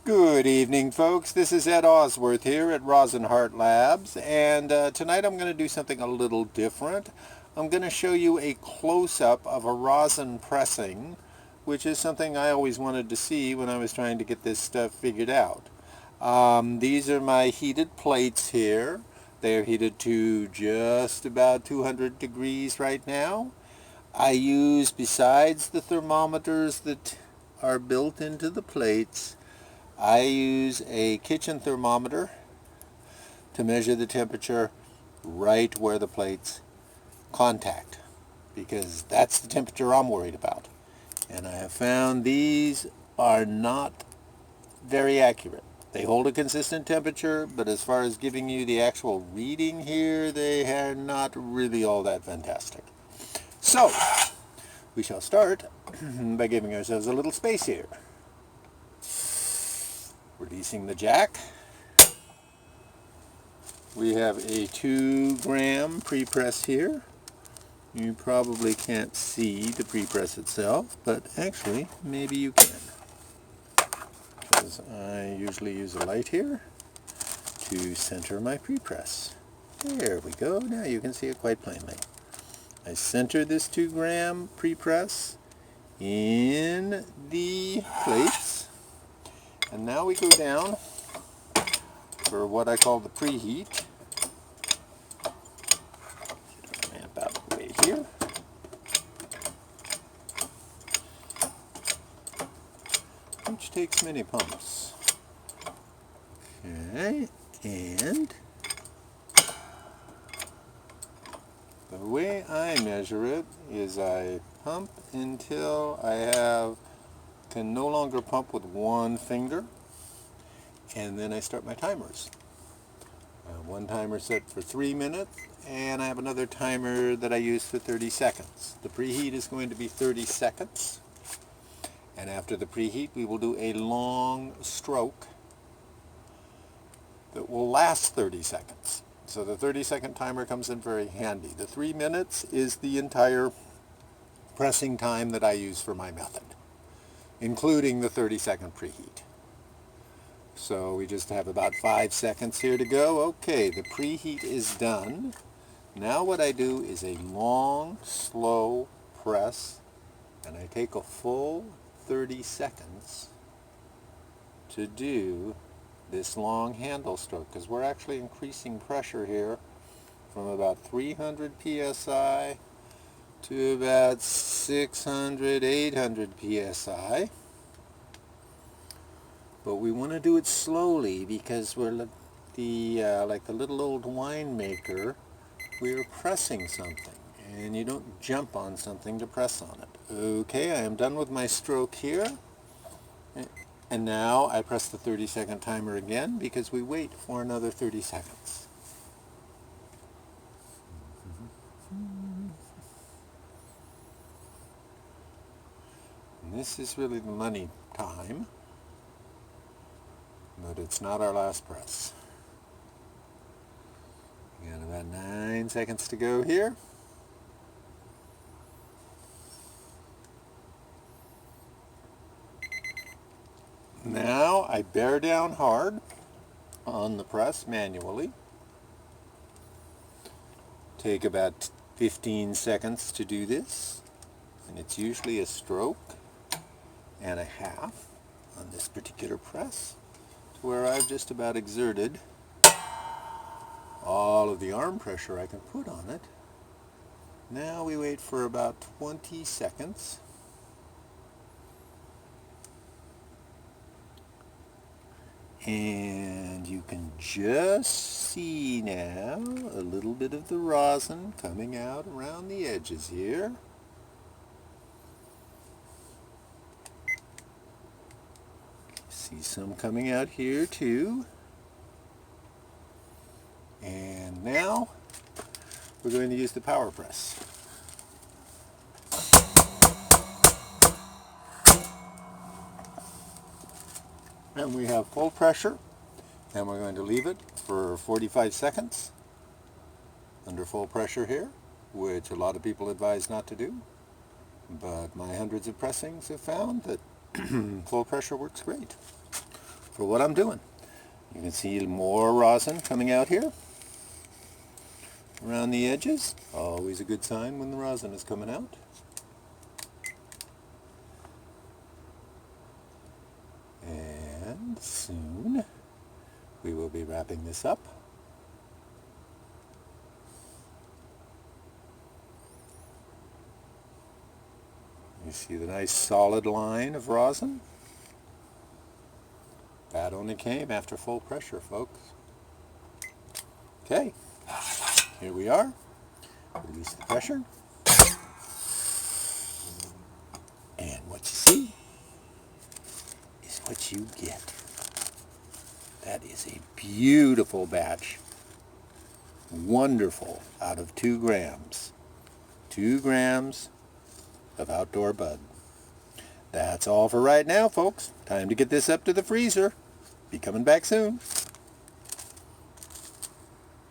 Good evening, folks. This is Ed Osworth here at Rosin Heart Labs, and tonight I'm going to do something a little different. I'm going to show you a close-up of a rosin pressing, which is something I always wanted to see when I was trying to get this stuff figured out. These are my heated plates here. They're heated to just about 200 degrees right now. I use, besides the thermometers that are built into the plates, I use a kitchen thermometer to measure the temperature right where the plates contact, because that's the temperature I'm worried about. And I have found these are not very accurate. They hold a consistent temperature, but as far as giving you the actual reading here, they are not really all that fantastic. So, we shall start by giving ourselves a little space here. Releasing the jack. We have a 2-gram pre-press here. You probably can't see the pre-press itself, but actually maybe you can, because I usually use a light here to center my pre-press. There we go. Now you can see it quite plainly. I center this 2-gram pre-press in the plates. And now we go down for what I call the preheat. Ramp out of the way here. Which takes many pumps. Okay, and the way I measure it is I pump until I can no longer pump with one finger, and then I start my timers. One timer set for 3 minutes, and I have another timer that I use for 30 seconds. The preheat is going to be 30 seconds, and after the preheat we will do a long stroke that will last 30 seconds. So the 30-second timer comes in very handy. The 3 minutes is the entire pressing time that I use for my method, including the 30-second preheat. So we just have about 5 seconds here to go. Okay, the preheat is done. Now what I do is a long, slow press, and I take a full 30 seconds to do this long handle stroke, because we're actually increasing pressure here from about 300 psi to about 600, 800 psi. But we want to do it slowly, because we're like the little old winemaker. We're pressing something, and you don't jump on something to press on it. Okay, I am done with my stroke here. And now I press the 30-second timer again, because we wait for another 30 seconds. And this is really the money time, but it's not our last press. We got about 9 seconds to go here. Now I bear down hard on the press manually. Take about 15 seconds to do this, and it's usually a stroke and a half on this particular press, to where I've just about exerted all of the arm pressure I can put on it. Now we wait for about 20 seconds. And you can just see now a little bit of the rosin coming out around the edges here. See some coming out here too. And now we're going to use the power press. And we have full pressure, and we're going to leave it for 45 seconds under full pressure here, which a lot of people advise not to do. But my hundreds of pressings have found that full pressure works great. for what I'm doing. You can see more rosin coming out here around the edges. Always a good sign when the rosin is coming out. And soon we will be wrapping this up. You see the nice solid line of rosin? That only came after full pressure, folks. Okay, here we are. Release the pressure. And what you see is what you get. That is a beautiful batch. Wonderful, out of 2 grams. 2 grams of outdoor bud. That's all for right now, folks. Time to get this up to the freezer. Be coming back soon.